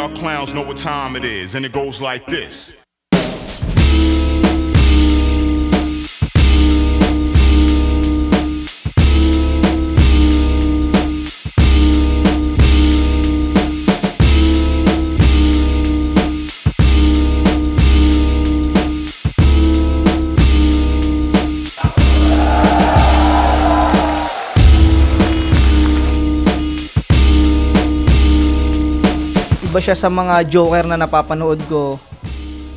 y'all clowns know what time it is, and it goes like this. Iba siya sa mga Joker na napapanood ko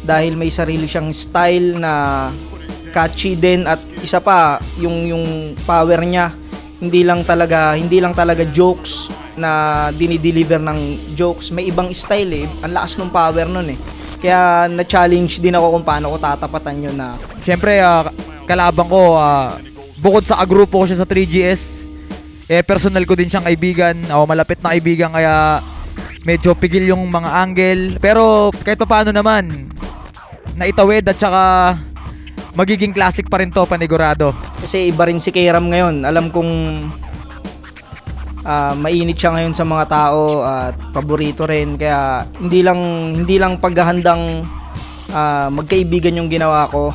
dahil may sarili siyang style na catchy din, at isa pa yung power niya hindi lang talaga jokes na dinideliver ng jokes, may ibang style eh. Ang lakas ng power nun eh. Kaya na-challenge din ako kung paano ko tatapatan yun na. Siyempre, kalabang ko, bukod sa agrupo ko siya sa 3GS, personal ko din siyang kaibigan, malapit na kaibigan, kaya medyo pigil yung mga angle. Pero kahit paano naman, naitawid at saka magiging classic pa rin to, panigurado. Kasi iba rin si K-Ram ngayon. Alam kong mainit siya ngayon sa mga tao at paborito rin. Kaya hindi lang paghahandang magkaibigan yung ginawa ko.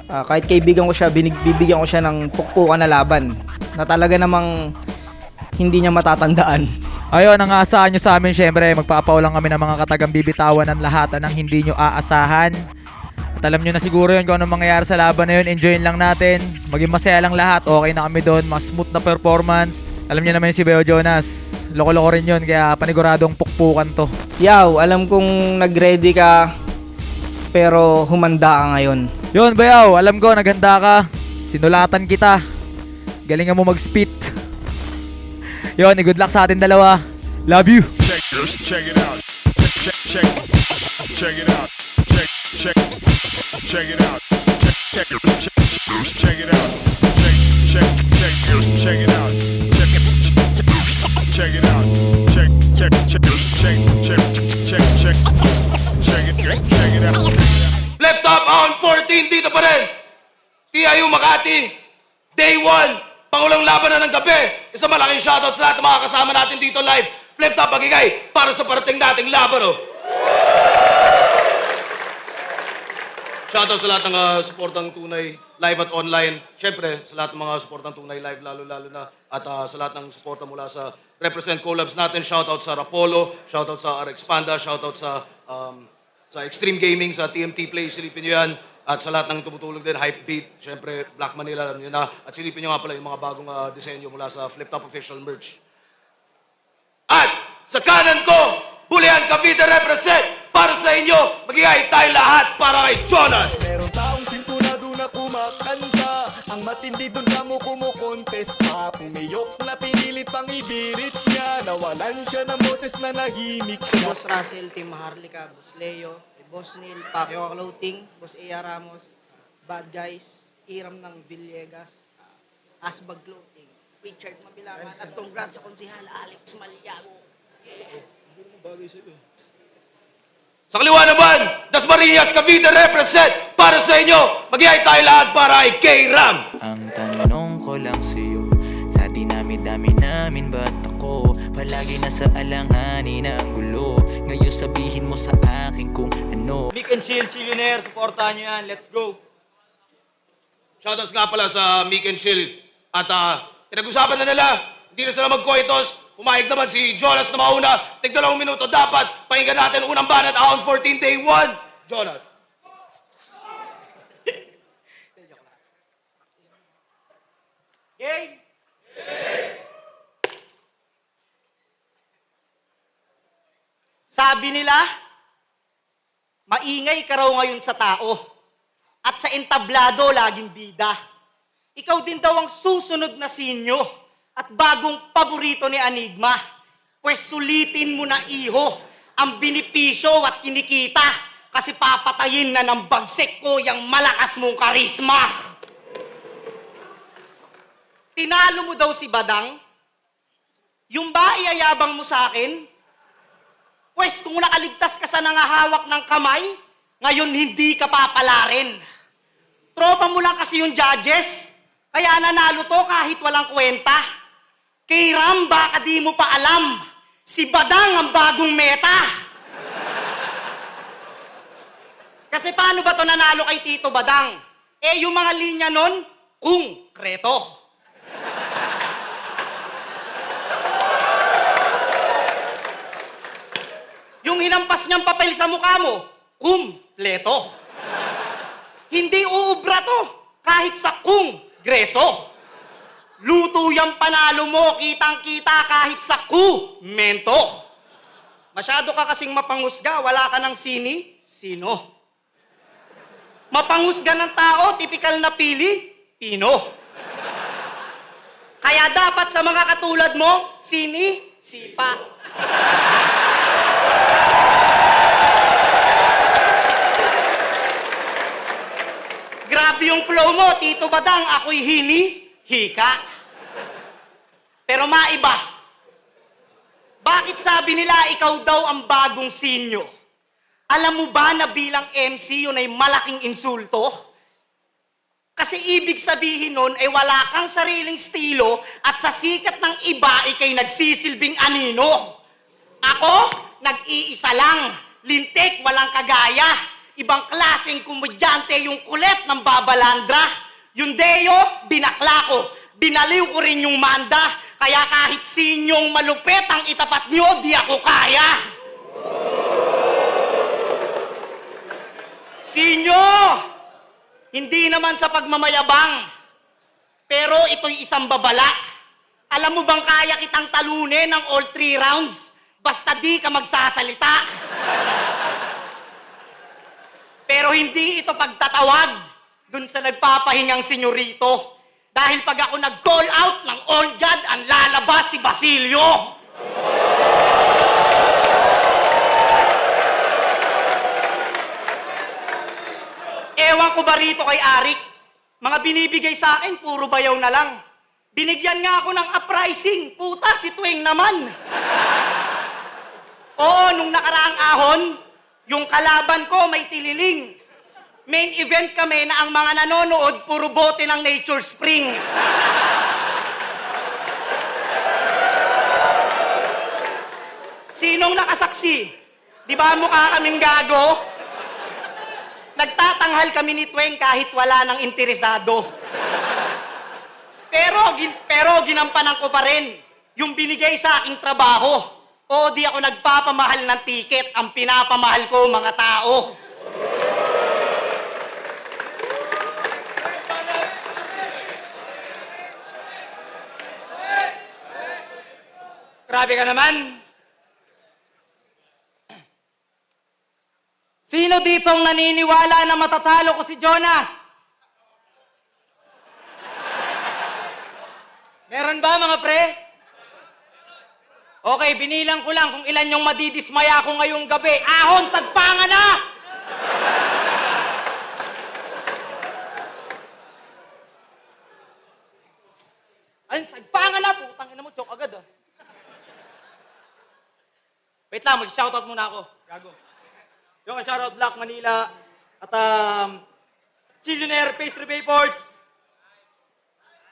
Kahit kaibigan ko siya, bibigyan ko siya ng pukpukan na laban na talaga namang hindi niya matatandaan. Ayun, ang aasahan nyo sa amin, syempre, magpapaulang kami ng mga katagang bibitawan ng lahat ng hindi nyo aasahan. At alam nyo na siguro yun kung anong mangyayari sa laban na yun. Enjoyin lang natin, maging masaya lang lahat, okay na kami doon, mas smooth na performance. Alam nyo naman yung si Beo Jonas, loko-loko rin yun, kaya paniguradong pukpukan to. Yaw, alam kong nag-ready ka, pero humanda ka ngayon. Yun, Bayaw, alam ko, naghanda ka, sinulatan kita, galingan mo mag-spit. Yun, good luck sa atin dalawa. Love you. Check it out. Check it out. Check it out. Check it out. Check it out. Check it out. Check it out. Check it out. Left top on 14 dito pa rin. TIU Makati. Day 1. Pangulong laban na ng gabi. Isang malaking shoutout sa lahat ng mga kasama natin dito live. Flip top magigay para sa parating nating laban. Shoutout sa lahat ng supportang tunay live at online. Siyempre, sa lahat ng mga supportang tunay live, lalo-lalo na. At sa lahat ng suporta mula sa Represent Collabs natin. Shoutout sa Rapolo, shoutout sa RX Panda, shoutout sa Extreme Gaming, sa TMT Play. Silipin nyo yan. At sa lahat ng tumutulong din, Hypebeat, syempre Black Manila, alam nyo na. At silipin nyo nga pala yung mga bagong disenyo mula sa Flip Top Official Merch. At sa kanan ko, Bulian Cavite represent para sa inyo. Magigay tayo lahat para kay Jonas. Meron taong sintunado na kumakanta, ang matindi dun na mo kumukontes pa. Pumiyok na pinilit pang ibirit niya, nawalan siya ng boses na nahimik na. Boss Russell, Team Maharlika, Boss Leo, Boss Neil, Pacquiao Clothing, Boss A. Ramos, Bad Guys, Iram ng Villegas, Asbag Clothing, Richard Mabilangan, at congrats sa konsihal Alex Maliago. Sa kaliwa naman, Dasmariñas Cavite represent para sa inyo. Magigay tayo lahat para kay K-Ram. Ang tanong ko lang sa'yo, sa dinami-dami namin ba't ako palagi nasa alanganin na ang gulo? Ngayon sabihin mo sa akin kung ano. Mick and Chill, Chillionaire, supportahan nyo yan. Let's go! Shoutouts nga pala sa Mick and Chill. At pinag-usapan na nila, hindi na sila mag-coitos. Pumayag naman si Jonas na mauna. Tig 2 minuto dapat. Pakinggan natin unang banat, Ahon 14 Day 1. Jonas. Game! Sabi nila, maingay ka raw ngayon sa tao at sa entablado laging bida. Ikaw din daw ang susunod na sinyo at bagong paborito ni Enigma. Pwes sulitin mo na iho ang binipisyo at kinikita kasi papatayin na ng bagsik ko yung malakas mong karisma. Tinalo mo daw si Badang? Yung ba iyayabang mo sa akin? Pwes kung nakaligtas ka sa nangahawak ng kamay, ngayon hindi ka papalarin. Tropa mo lang kasi yung judges, kaya nanalo to kahit walang kwenta. K-Ram, baka di mo pa alam, si Badang ang bagong meta. Kasi paano ba to nanalo kay Tito Badang? Eh, yung mga linya nun, konkreto. Yung hinampas niyang papel sa mukha mo, kumpleto. Hindi uubra to, kahit sa kongreso. Luto yung panalo mo, kitang-kita kahit sa mento. Masyado ka kasing mapangusga, wala ka ng sino. Mapangusga ng tao, tipikal na Pilipino. Kaya dapat sa mga katulad mo, sipa. Grabe yung flow mo, Tito Badang, ako'y hika. Pero maiba. Bakit sabi nila ikaw daw ang bagong sinyo? Alam mo ba na bilang MC yun ay malaking insulto? Kasi ibig sabihin nun ay wala kang sariling estilo at sa sikat ng iba ikay nagsisilbing anino. Ako, nag-iisa lang. Lintik, walang kagaya. Ibang klaseng komedyante yung kulit ng babalandra. Yung Deo, binakla ko. Binaliw ko rin yung Manda. Kaya kahit sinyong malupit ang itapat nyo, di ako kaya. Sinyo! Hindi naman sa pagmamayabang. Pero ito'y isang babala. Alam mo bang kaya kitang talunin ng all 3 rounds? Basta di ka magsasalita. Pero hindi ito pagtatawag dun sa nagpapahingang senyorito. Dahil pag ako nag-call out ng all God, ang lalabas si Basilio. Ewan ko ba rito kay Arik? Mga binibigay sa akin, puro bayaw na lang. Binigyan nga ako ng uprising. Puta, si Tuwing naman. Oo, nung nakaraang ahon, yung kalaban ko may tililing. Main event kami na ang mga nanonood, puro bote ng Nature Spring. Sinong nakasaksi? Di ba mukha kaming gago? Nagtatanghal kami ni Tuwing kahit wala nang interesado. Pero ginampanan ko pa rin yung binigay sa aking trabaho. O di ako nagpapamahal ng tiket, ang pinapamahal ko mga tao. Grabe ka naman. Sino ditong naniniwala na matatalo ko si Jonas? Meron ba mga pre? Okay, binilang ko lang kung ilan yung madidismaya ko ngayong gabi. Ahon, sagpanga na! Ay, sagpanga na! Putang ina mo, choke agad ah. Wait lang, mag-shoutout muna ako. Gago. Yung shoutout Black Manila at Chillionaire Pastry Vapors.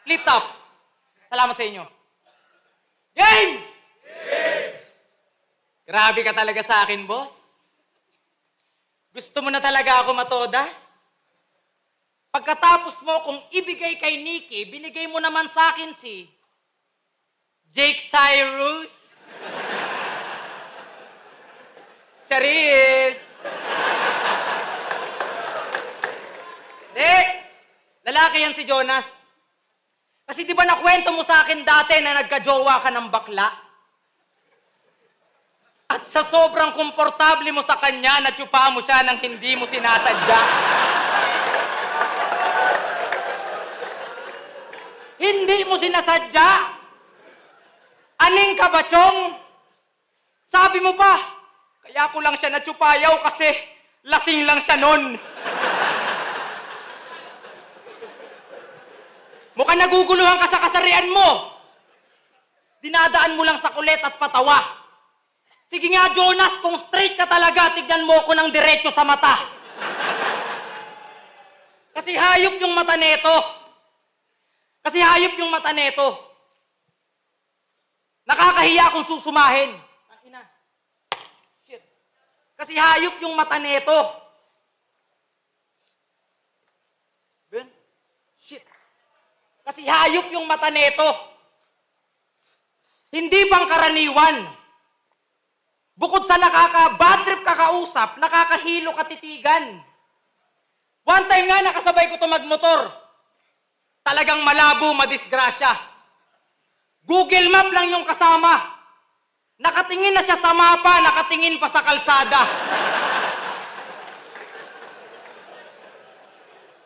Flip Top. Salamat sa inyo. Game! Grabe ka talaga sa akin, boss. Gusto mo na talaga ako matodas? Pagkatapos mo kung ibigay kay Nikki, binigay mo naman sa akin si Jake Cyrus. Charis! Hindi! Lalaki yan si Jonas. Kasi di ba nakwento mo sa akin dati na nagka-jowa ka ng bakla? At sa sobrang komportable mo sa kanya, natsupa mo siya nang hindi mo sinasadya. Hindi mo sinasadya? Aning ka ba, Chong? Sabi mo pa, kaya ko lang siya natsupayaw kasi lasing lang siya nun. Mukhang naguguluhan ka sa kasarian mo. Dinadaan mo lang sa kulit at patawa. Sige nga, Jonas, kung straight ka talaga, tignan mo ko ng diretso sa mata. Kasi hayop yung mata neto. Kasi hayop yung mata neto. Nakakahiya kung susumahin. Ina. Shit. Kasi hayop yung mata neto. Kasi hayop yung mata neto. Hindi pangkaraniwan. Bukod sa nakaka-bad trip kakausap, nakakahilo katitigan. One time nga nakasabay ko to magmotor. Talagang malabo, madisgrasya. Google Map lang yung kasama. Nakatingin na siya sa mapa, nakatingin pa sa kalsada.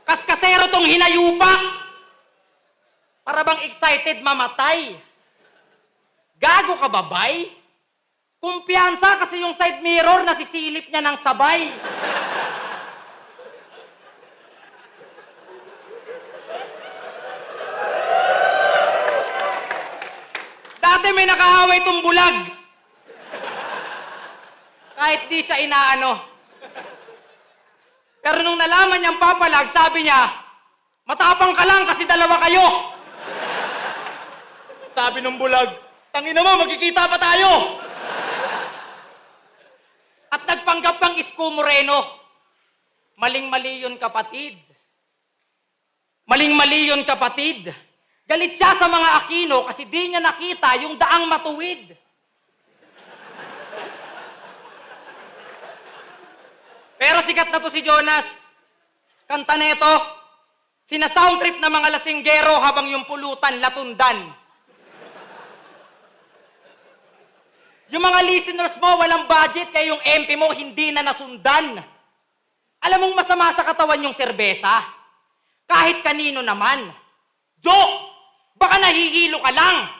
Kaskasero tong hinayupa. Para bang excited mamatay. Gago ka babay? Kumpiyansa kasi yung side mirror nasisilip niya ng sabay. Dati may nakahaway tong bulag. Kahit di siya inaano. Pero nung nalaman niyang papalag, sabi niya, matapang ka lang kasi dalawa kayo. Sabi nung bulag, tangina mo, magkikita pa tayo. At nagpanggap kang Isko Moreno. Maling-mali yun, kapatid. Maling-mali yun, kapatid. Galit siya sa mga Aquino kasi di niya nakita yung daang matuwid. Pero sikat na to si Jonas. Kanta neto, sinasoundtrip na mga lasinggero habang yung pulutan latundan. Yung mga listeners mo, walang budget, kaya yung MP mo hindi na nasundan. Alam mong masama sa katawan yung serbesa? Kahit kanino naman. Joke! Baka nahihilo ka lang.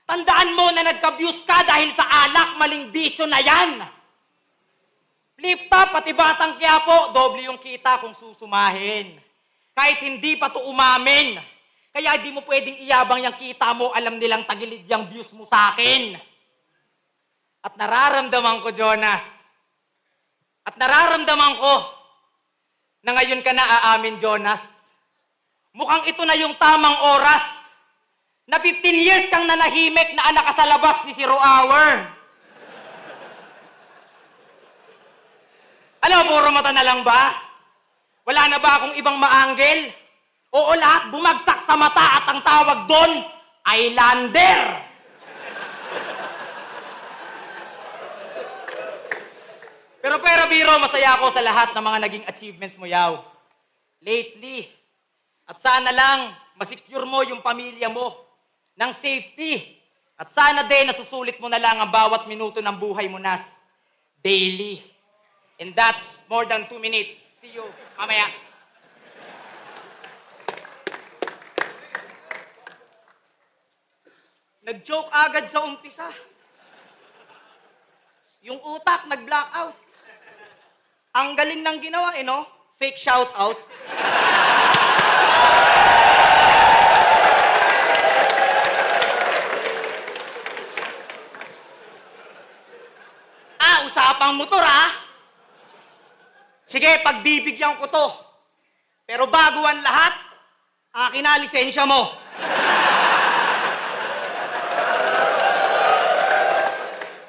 Tandaan mo na nagka-views ka dahil sa alak, maling bisyo na yan. Flip top, pati Batang Quiapo, doble yung kita kung susumahin. Kahit hindi pa to umamin. Kaya di mo pwedeng iyabang yung kita mo, alam nilang tagilid yung views mo sa akin. At nararamdaman ko, Jonas. At nararamdaman ko na ngayon ka na aamin, Jonas. Mukhang ito na yung tamang oras na 15 years kang nanahimik na anak ka sa labas ni Zero Hour. Ano, puro mata na lang ba? Wala na ba akong ibang maanggel? Oo, lahat bumagsak sa mata at ang tawag doon, Islander. Pero biro, masaya ako sa lahat ng mga naging achievements mo, Yaw. Lately. At sana lang, masecure mo yung pamilya mo ng safety. At sana din, nasusulit mo na lang ang bawat minuto ng buhay mo, Nas. Daily. And that's more than 2 minutes. See you mamaya. Nag-joke agad sa umpisa. Yung utak nag-blackout. Ang galing ng ginawa, no? Fake shoutout. Usapang motor, Sige, pagbibigyan ko to. Pero bago ang lahat, akin na lisensya mo.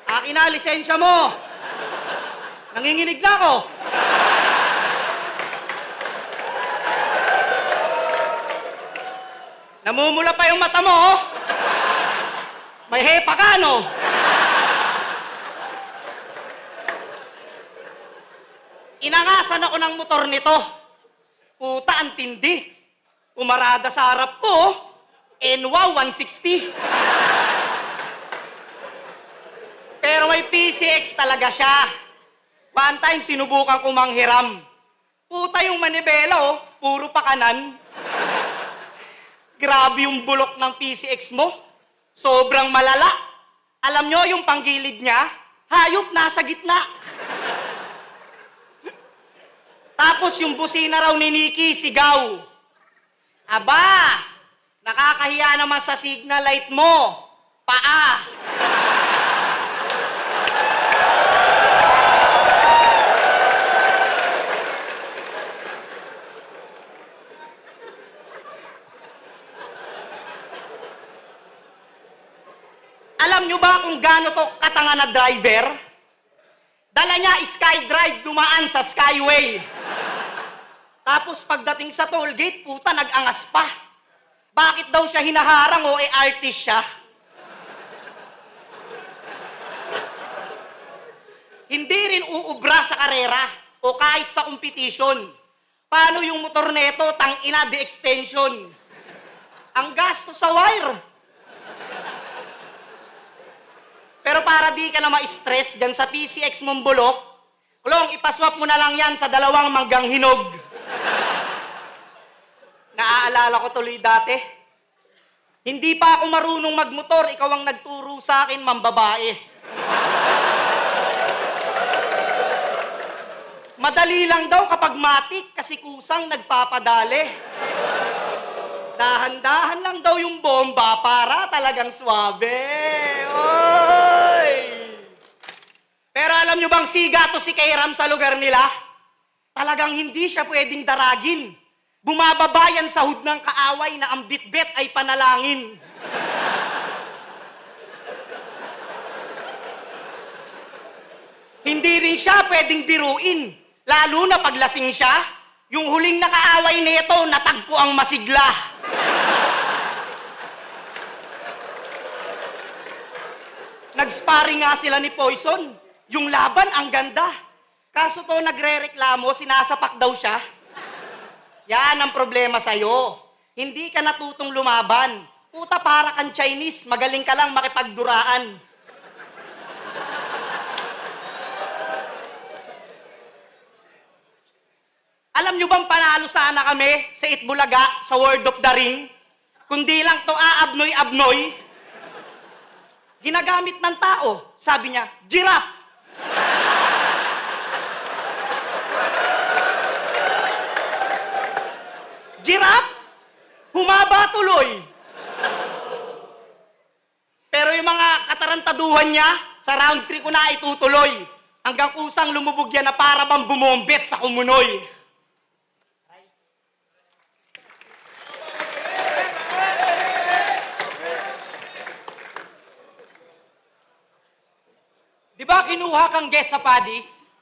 Akin na lisensya mo. Nanginginig na ako. Namumula pa yung mata mo, oh. May hepa ka, no? Inangasan ako ng motor nito. Puta, ang tindi. Umarada sa harap ko, NWA 160. Pero may PCX talaga siya. One time, sinubukan ko manghiram. Puta yung manibela, oh. Puro pa kanan. Grabe yung bulok ng PCX mo. Sobrang malala. Alam nyo, yung panggilid niya, hayop nasa gitna. Tapos yung busina raw ni Nikki, sigaw. Aba, nakakahiya naman sa signal light mo. Paa. Alam nyo ba kung gaano to katanga na driver? Dala niya SkyDrive dumaan sa Skyway. Tapos pagdating sa tollgate, puta, nag-angas pa. Bakit daw siya hinaharang o artist siya? Hindi rin uubra sa karera o kahit sa competition. Paano yung motor neto, tang-ina, de extension? Ang gasto sa wire. Pero para di ka na ma-stress dyan sa PCX mong bulok, Klong, ipaswap mo na lang yan sa 2 manggang hinog. Naaalala ko tuloy dati. Hindi pa ako marunong magmotor, ikaw ang nagturo sa akin, mambabae. Madali lang daw kapag matik kasi kusang nagpapadali. Dahan-dahan lang daw yung bomba para talagang swabe. Oy! Pero alam nyo bang siga to si Kairam sa lugar nila? Talagang hindi siya pwedeng daragin. Bumababayan sa hud ng kaaway na ang bitbit ay panalangin. Hindi rin siya pwedeng biruin. Lalo na paglasing siya, yung huling nakaaway nito, natagpo ang masigla. Nag-sparring nga sila ni Poison. Yung laban, ang ganda. Kaso to nagre-reklamo, sinasapak daw siya. Yan ang problema sa'yo. Hindi ka natutong lumaban. Puta, para kang Chinese, magaling ka lang makipagduraan. Alam nyo bang panalo sana kami sa Itbulaga, sa World of the Ring? Kundi lang to aabnoy-abnoy. Ginagamit ng tao. Sabi niya, giraffe. Giraffe? Humaba tuloy. Pero yung mga katarantaduhan niya, sa round 3 ko na itutuloy. Hanggang kusang lumubog yan na para bang bumombet sa kumunoy. Di ba kinuha kang guest sa Padis?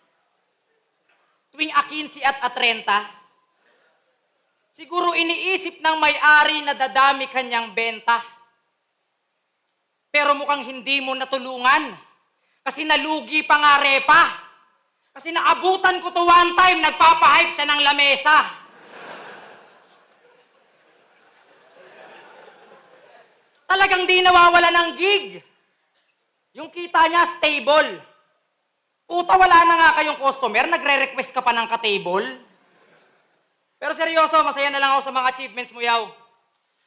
Tuwing A15 at A30? Siguro iniisip ng may-ari na dadami kanyang benta. Pero mukhang hindi mo natulungan. Kasi nalugi pa nga repa. Kasi naabutan ko to one time, nagpapahype siya ng lamesa. Talagang di nawawala ng gig. Yung kita niya, stable. Puta, wala na nga kayong customer, nagre-request ka pa ng ka-table. Pero seryoso, masaya na lang ako sa mga achievements mo, Yaw.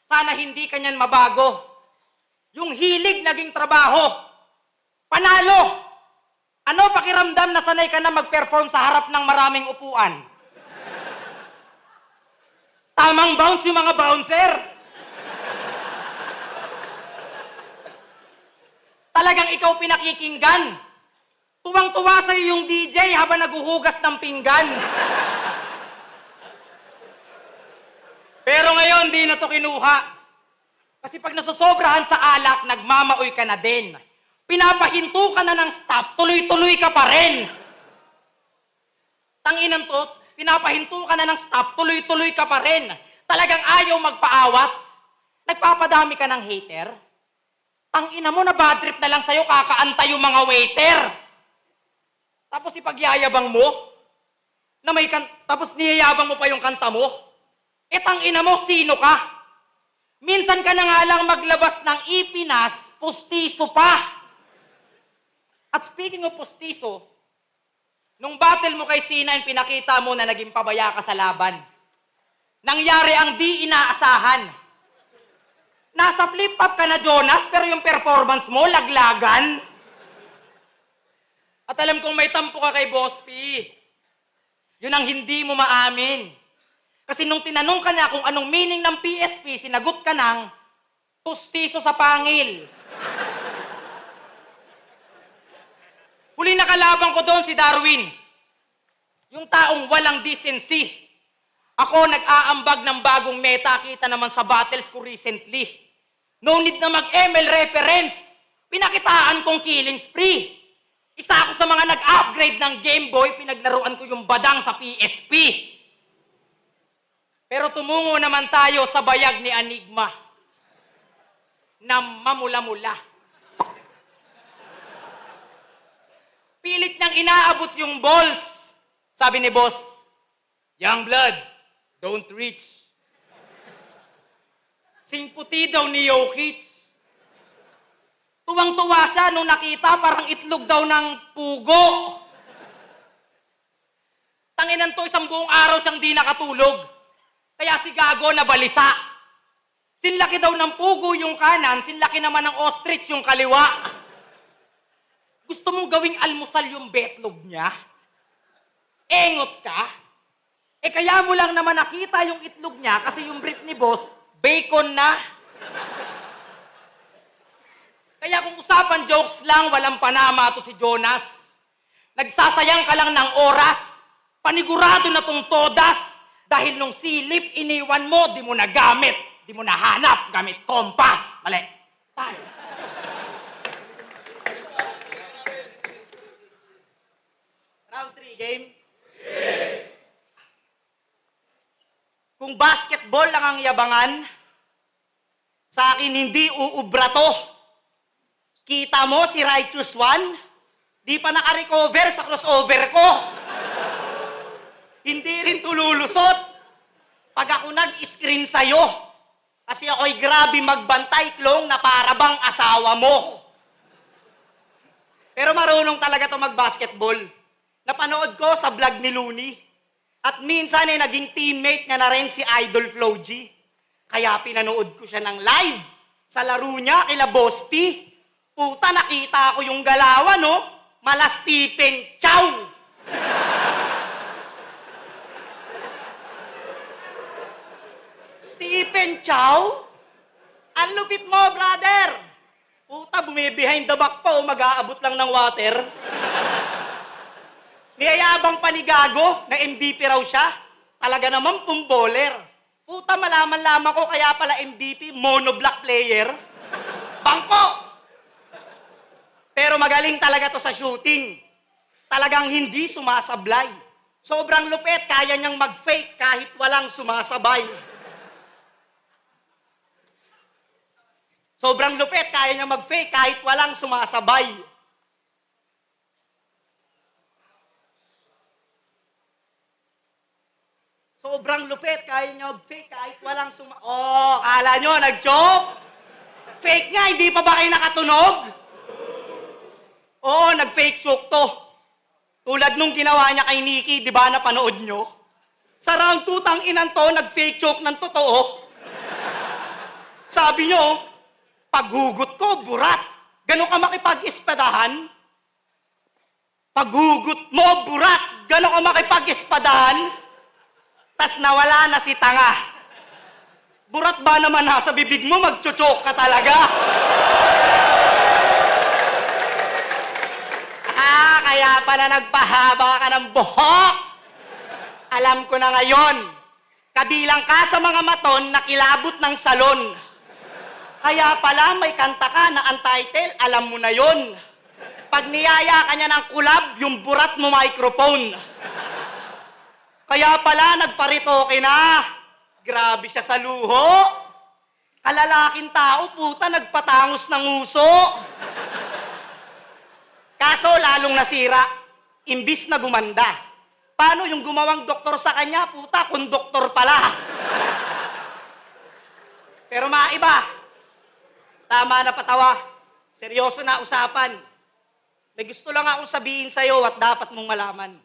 Sana hindi ka niyan mabago. Yung hilig naging trabaho. Panalo! Ano pakiramdam na sanay ka na mag-perform sa harap ng maraming upuan? Tamang bounce yung mga bouncer. Talagang ikaw pinakikinggan. Tuwang-tuwa sa'yo yung DJ habang naguhugas ng pinggan. Pero ngayon, di na to kinuha. Kasi pag nasosobrahan sa alak, nagmamaoy ka na din. Pinapahinto ka na ng stop, tuloy-tuloy ka pa rin. Tanginan to, pinapahinto ka na ng stop, tuloy-tuloy ka pa rin. Talagang ayaw magpaawat. Nagpapadami ka ng hater. Tangina mo, na bad trip na lang sa'yo, kakaanta yung mga waiter. Tapos ipagyayabang mo, tapos niyayabang mo pa yung kanta mo. Tangina mo, sino ka? Minsan ka na nga lang maglabas ng ipinas, pustiso pa. At speaking of pustiso, nung battle mo kay C9, pinakita mo na naging pabaya ka sa laban. Nangyari ang di inaasahan. Nasa flip-top ka na, Jonas, pero yung performance mo, laglagan. At alam kong may tampo ka kay Boss P. Yun ang hindi mo maamin. Kasi nung tinanong ka niya kung anong meaning ng PSP, sinagot ka ng pustiso sa pangil. Huli na kalaban ko doon si Darwin. Yung taong walang decency. Ako nag-aambag ng bagong meta, kita naman sa battles ko recently. No need na mag-ML reference. Pinakitaan kong killing spree. Isa ako sa mga nag-upgrade ng Game Boy, pinaglaruan ko yung badang sa PSP. Pero tumungo naman tayo sa bayag ni Enigma na mamula-mula. Pilit niyang inaabot yung balls. Sabi ni boss, young blood, don't reach. Singputi daw ni Jokic. Tuwang-tuwa siya nung nakita parang itlog daw ng pugo. Tanginan to, isang buong araw siyang di nakatulog. Kaya si Gago nabalisa. Sinlaki daw ng pugo yung kanan, sinlaki naman ng ostrich yung kaliwa. Gusto mong gawing almusal yung betlog niya? Engot ka? Kaya mo lang naman nakita yung itlog niya kasi yung brief ni boss, bacon na. Kaya kung usapan jokes lang, walang panama to si Jonas. Nagsasayang ka lang ng oras. Panigurado na tong todas. Dahil nung silip, iniwan mo, di mo na gamit. Di mo na hanap, gamit kompas. Mali. Tayo. Round 3 game. Kung basketball lang ang yabangan, sa akin hindi uubra to. Kita mo si Righteous One, di pa naka-recover sa crossover ko. Hindi rin tululusot pag ako nag-screen sa'yo. Kasi ako'y grabe magbantay, klong, na para bang asawa mo. Pero marunong talaga to mag-basketball. Napanood ko sa vlog ni Looney. At minsan ay naging teammate niya na rin si Idol Flo G. Kaya pinanood ko siya ng live sa laro niya kila Boss P. Puta, nakita ko yung galawan, no? Mala Stephen Chow. Stephen Chow? Ang lupit mo, brother. Puta, bumibehind the back pa o mag-aabot lang ng water. Niyayabang pa ni Gago na MVP raw siya. Talaga naman pumboler. Puta, malaman-laman ko kaya pala MVP, monoblock player. Bangko! Pero magaling talaga to sa shooting. Talagang hindi sumasablay. Sobrang lupit, kaya niyang mag-fake kahit walang sumasabay. Sobrang lupit, kaya niyang mag-fake kahit walang sumasabay. Sobrang lupit, kaya niya mag-fake kahit walang Oh, kala nyo, nag-joke? Fake nga, hindi pa ba kayo nakatunog? Oo, nag-fake joke to. Tulad nung ginawa niya kay Nikki, di ba napanood nyo? Sa round 2, tang-inan to, nag-fake joke ng totoo. Sabi nyo, paghugot ko, burat. Gano'n ka makipag-ispadahan? Paghugot mo, burat. Gano'n ka makipag-ispadahan? Tas nawala na si tanga. Burat ba naman nasa bibig mo, magchochok ka talaga? Kaya pala nagpahaba ka ng buhok. Alam ko na ngayon, kabilang ka sa mga maton na kilabot ng salon. Kaya pala may kanta ka na untitled, alam mo na yon. Pag niyaya ka niya ng kulab, yung burat mo microphone. Kaya pala nagparitoke na. Grabe siya sa luho. Kalalaking tao, puta, nagpatangos ng uso. Kaso lalong nasira, imbis na gumanda. Paano yung gumawang doktor sa kanya, puta, konduktor pala. Pero maiba. Tama na patawa. Seryoso na usapan. May gusto lang akong sabihin sa'yo at dapat mong malaman.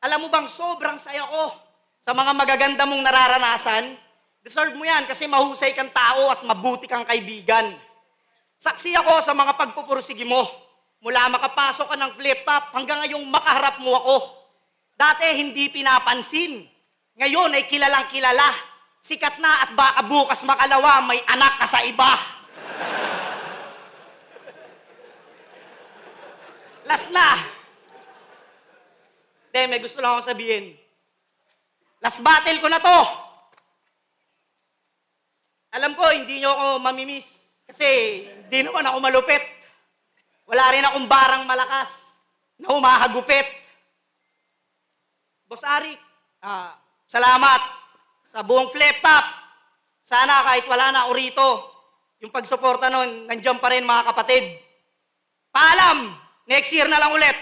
Alam mo bang sobrang saya ko sa mga magaganda mong nararanasan? Deserve mo yan kasi mahusay kang tao at mabuti kang kaibigan. Saksi ako sa mga pagpupursige mo. Mula makapasok ka ng flip-top hanggang ngayong makaharap mo ako. Dati hindi pinapansin. Ngayon ay kilalang kilala. Sikat na at baka bukas makalawa may anak ka sa iba. Last na. May gusto lang akong sabihin. Last battle ko na to. Alam ko, hindi nyo ako mamimiss. Kasi hindi naman ako malupit. Wala rin akong barang malakas na humahagupit. Boss Arik, salamat sa buong flip top. Sana kahit wala na ako rito, yung pagsuporta nun, nandiyan pa rin mga kapatid. Paalam! Next year na lang ulit.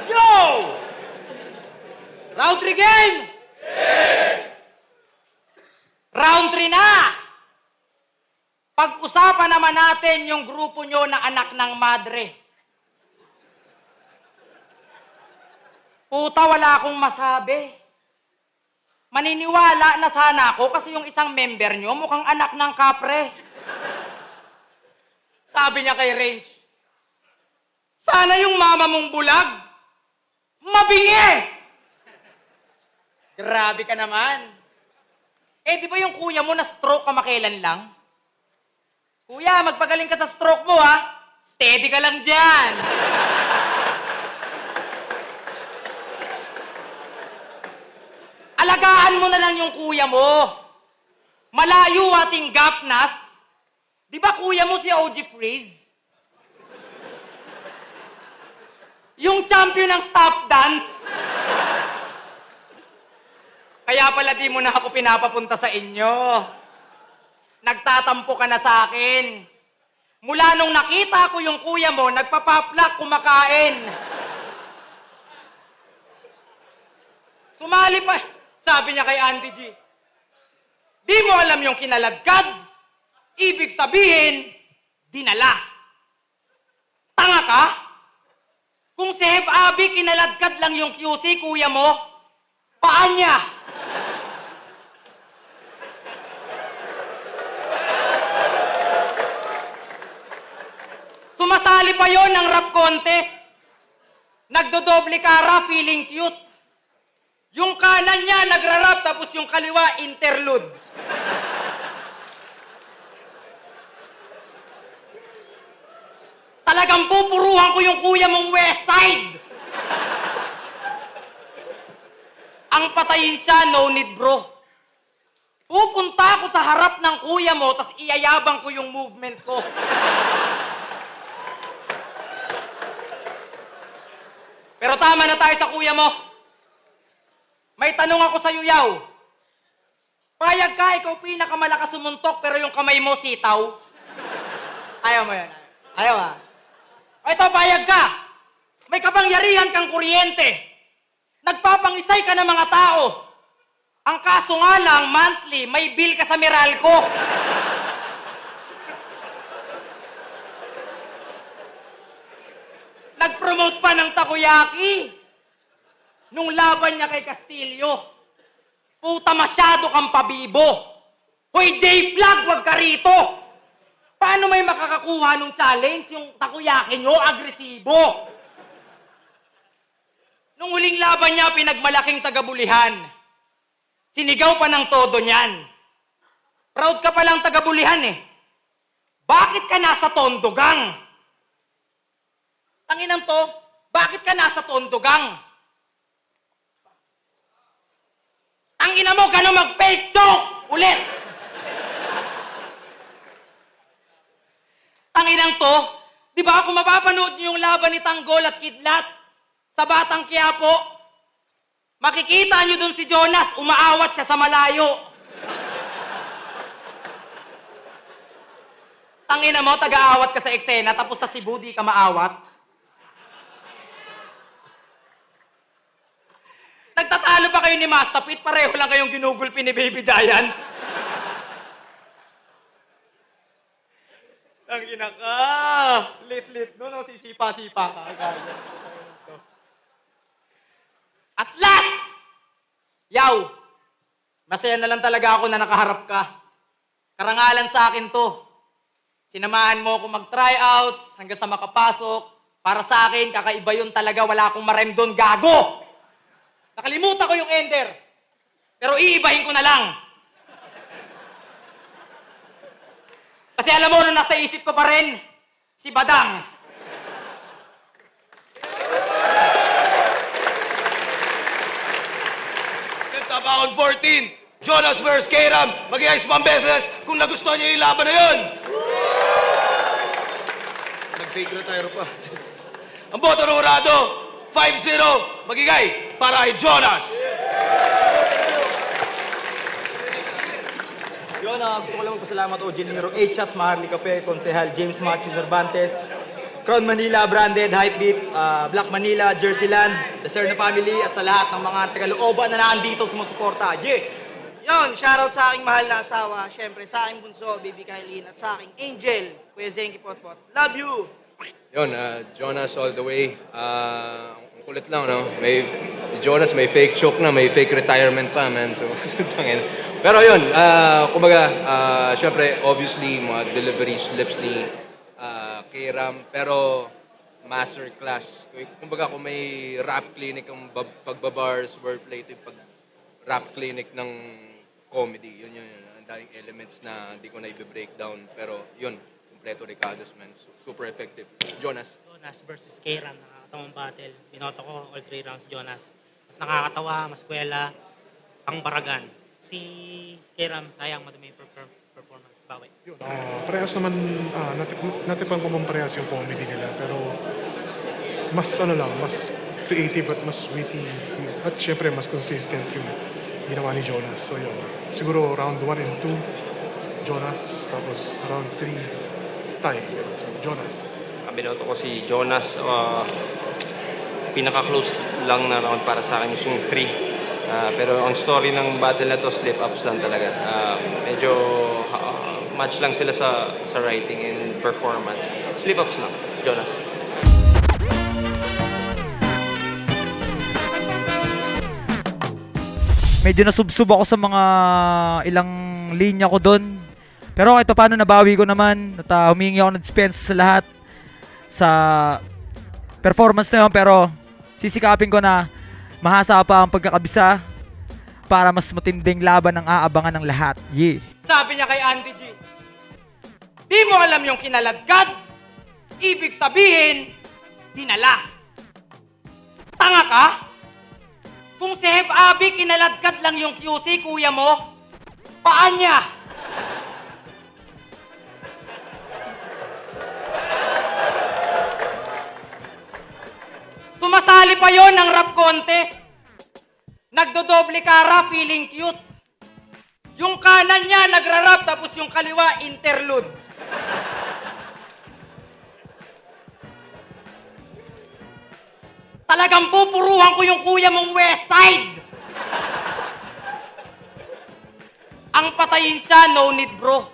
Yo! Round 3 game! Round 3 na! Pag-usapan naman natin yung grupo nyo na anak ng madre. Puta, wala akong masabi. Maniniwala na sana ako kasi yung isang member nyo mukhang anak ng kapre. Sabi niya kay Range, sana yung mama mong bulag, mabingi! Grabe ka naman. Eh, di ba yung kuya mo na stroke kamakailan lang? Kuya, magpagaling ka sa stroke mo, ha? Steady ka lang dyan. Alagaan mo na lang yung kuya mo. Malayo ating gapnas. Di ba kuya mo si OG Freeze? Yung champion ng stop dance. Kaya pala di mo na ako pinapapunta sa inyo. Nagtatampo ka na sa akin. Mula nung nakita ko yung kuya mo, nagpapaplak kumakain. Sumali pa, sabi niya kay Auntie G. Di mo alam yung kinaladkad. Ibig sabihin, dinala. Tanga ka? Kung si Heb Abi kinaladkad lang yung QC, kuya mo, paan niya? Sumasali pa yon ng rap contest. Nagdodoble kara, feeling cute. Yung kanan niya nagrarap, tapos yung kaliwa interlude. Talagang pupuruhan ko yung kuya mong West Side. Ang patayin siya, no need bro. Pupunta ako sa harap ng kuya mo, tas iyayabang ko yung movement ko. Pero tama na tayo sa kuya mo. May tanong ako sa Yaw. Payag ka, ikaw pinakamalakas sumuntok, pero yung kamay mo sitaw. Ayaw mo yan. Ayaw ha. O ito, payag ka. May kapangyarihan kang kuryente. Nagpapangisay ka ng mga tao. Ang kaso nga lang, monthly, may bill ka sa Meralco. Nag-promote pa ng takoyaki. Nung laban niya kay Castillo. Puta, masyado kang pabibo. Hoy, J-Flag, wag ka rito. Paano may makakakuha nung challenge? Yung takoyaki nyo, agresibo. Nung huling laban niya, pinagmalaking tagabulihan. Sinigaw pa ng todo niyan. Proud ka palang tagabulihan eh. Bakit ka nasa Tondogang? Tanginan to, bakit ka nasa Tondogang? Tangina mo, gano'n mag-fake joke! Ulit! Tanginang to, di ba kung mapapanood niyo yung laban ni Tanggol at Kidlat sa Batang Quiapo, makikita niyo dun si Jonas, umaawat siya sa malayo. Tangina mo, taga-aawat ka sa eksena, tapos sa Cebu di ka maawat. Nagtatalo pa kayo ni Mastapit, pareho lang kayong ginugulpi ni Baby Giant. Tangina ka! Lit-lit no, sisipa-sipa ka. At last! Yaw! Masaya na lang talaga ako na nakaharap ka. Karangalan sa akin to. Sinamahan mo ako mag-tryouts hanggang sa makapasok. Para sa akin, kakaiba yun talaga. Wala akong marem doon, gago! Nakalimutan ko yung ender. Pero iibahin ko na lang. Kasi alam mo, nung nasa isip ko pa rin, si Badang. Flip Tabaon 14, Jonas vs. K-Ram. Mag-iayos pa ang beses kung nagustuhan niyo yung laban na yun. Nag-fake retire pa. Ang boto ng Urado, 5-0, magigay para kay Jonas. Yun, gusto ko lang magpasalamat o Engineer H.S. Maharlika Pe, Konsehal James Matthew Cervantes, Crown Manila, Branded, Hypebeat, Black Manila, Jersey Land, the Serna Family, at sa lahat ng mga taga-looban na naandito sumusuporta. Yeah! Yon, shoutout sa aking mahal na asawa, syempre sa aking bunso, Baby Kylene, at sa aking angel, Kuya Zenki Potpot. Love you! Yun, Jonas all the way. Ang kulit lang, no? Si Jonas may fake choke na, may fake retirement pa, man. So, tangin. Pero yun, kumbaga, syempre, obviously, mga delivery slips ni K-Ram, pero masterclass. Kumbaga, kung may rap clinic ang pagbabars, wordplay, ito yung rap clinic ng comedy. Yun. Ang daming elements na hindi ko na i-breakdown. Pero yun, kompleto Ricardo's, man. Super effective. Jonas. Jonas versus K-Ram, nakakatawang battle. Binoto ko all 3 rounds Jonas. Mas nakakatawa, mas kwela, pang baragan. Si K-Ram, sayang madumi yung performance. Bawi. Parehas naman, natipan ko man parehas yung comedy nila. Pero mas mas creative at mas witty. At syempre, mas consistent yung ginawa ni Jonas. So yun, siguro round 1 and 2, Jonas. Tapos round 3, tie. So, Jonas. Binoto ko si Jonas. Pinaka-close lang na round para sa akin yung 3. Pero ang story ng battle na to, slip-ups lang talaga. Medyo match lang sila sa writing and performance. Slip-ups lang, Jonas. Medyo nasubsob ako sa mga ilang linya ko doon. Pero kahit paano nabawi ko naman at humingi ako ng dispensa sa lahat sa performance na yun. Pero sisikapin ko na mahasa pa ang pagkakabisa para mas matinding laban ang aabangan ng lahat. Yeah. Sabi niya kay Auntie G, di mo alam yung kinaladkad? Ibig sabihin, dinala. Tanga ka? Kung si Heb Abi kinaladkad lang yung QC, kuya mo, paan niya? Sumasali pa yon ng rap contest. Nagdodoble kara, feeling cute. Yung kanan niya nagra-rap, tapos yung kaliwa interlude. Talagang pupuruhan ko yung kuya mong West Side. Ang patayin siya, no need bro.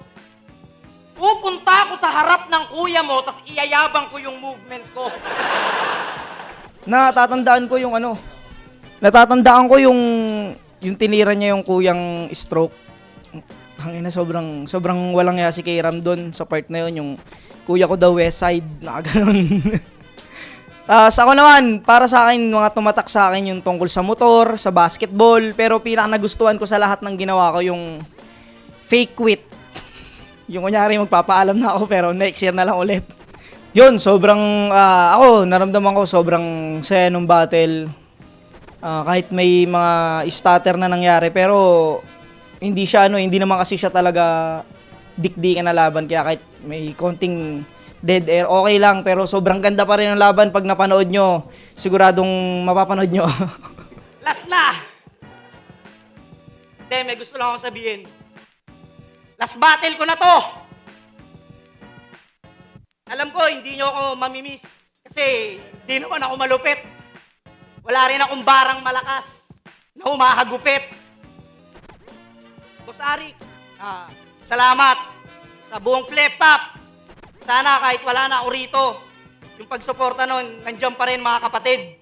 Pupunta ako sa harap ng kuya mo, tas iyayabang ko yung movement ko. Natatandaan ko yung tinira niya yung kuyang stroke. Hangina, sobrang walang ya si K-Ram doon sa part na yun, yung kuya ko daw West Side, nakaganon. Sa ako naman, para sa akin, mga tumatak sa akin yung tungkol sa motor, sa basketball, pero pinaka nagustuhan ko sa lahat ng ginawa ko yung fake quit. Yung kunyari magpapaalam na ako pero next year na lang ulit. Yun, ako, naramdaman ko sobrang saya nung battle. Kahit may mga stutter na nangyari, pero hindi naman kasi siya talaga dikdikan na laban. Kaya kahit may konting dead air, okay lang. Pero sobrang ganda pa rin ang laban pag napanood nyo. Siguradong mapapanood nyo. Last na! Hindi, may gusto lang akong sabihin. Last battle ko na to! Alam ko, hindi nyo ako mamimiss. Kasi, di naman ako malupit. Wala rin akong barang malakas na humahagupit. Boss Arik, salamat sa buong flip top. Sana kahit wala na ako rito, yung pagsuporta nun, nandiyan pa rin mga kapatid.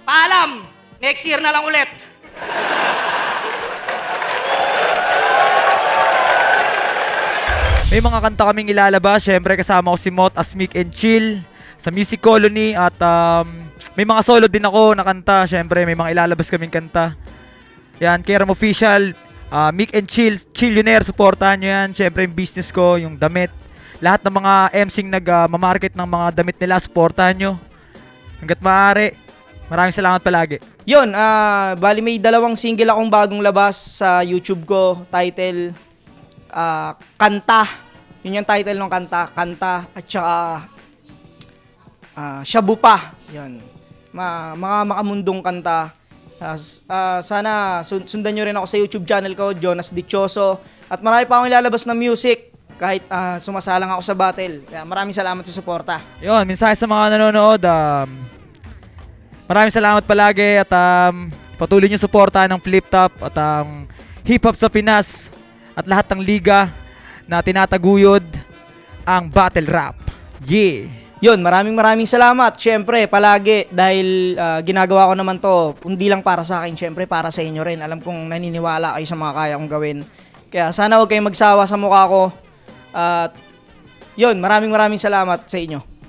Paalam! Next year na lang ulit. May mga kanta kaming ilalabas. Syempre kasama ko si Mot, Asmik and Chill sa Music Colony. At may mga solo din ako na kanta. Syempre may mga ilalabas kaming kanta. Yan, K-Ram Official, Mick and Chill, Chillionaire, supportahan nyo yan. Syempre yung business ko, yung damit. Lahat ng mga MCing nag-mamarket ng mga damit nila, supportahan nyo. Hanggat maaari. Maraming salamat palagi. Yun, bali may 2 single akong bagong labas sa YouTube ko. Title, Kanta. Yun yung title ng kanta. Kanta. At saka, Shabu Pa. Yun. Mga makamundong kanta. Sana sundan nyo rin ako sa YouTube channel ko, Jonas Dichoso. At marami pa akong ilalabas na music kahit sumasalang ako sa battle. Kaya maraming salamat sa suporta. Yun, mensahe sa mga nanonood. Maraming salamat palagi at patuloy niyo suportahan ng Flip Top at hip-hop sa Pinas at lahat ng liga na tinataguyod ang battle rap. Yeah! Yun, maraming salamat. Syempre, palagi dahil ginagawa ko naman to, hindi lang para sa akin, syempre para sa inyo rin. Alam kong naniniwala kayo sa mga kaya kong gawin. Kaya sana huwag kayong magsawa sa mukha ko. At yun, maraming salamat sa inyo.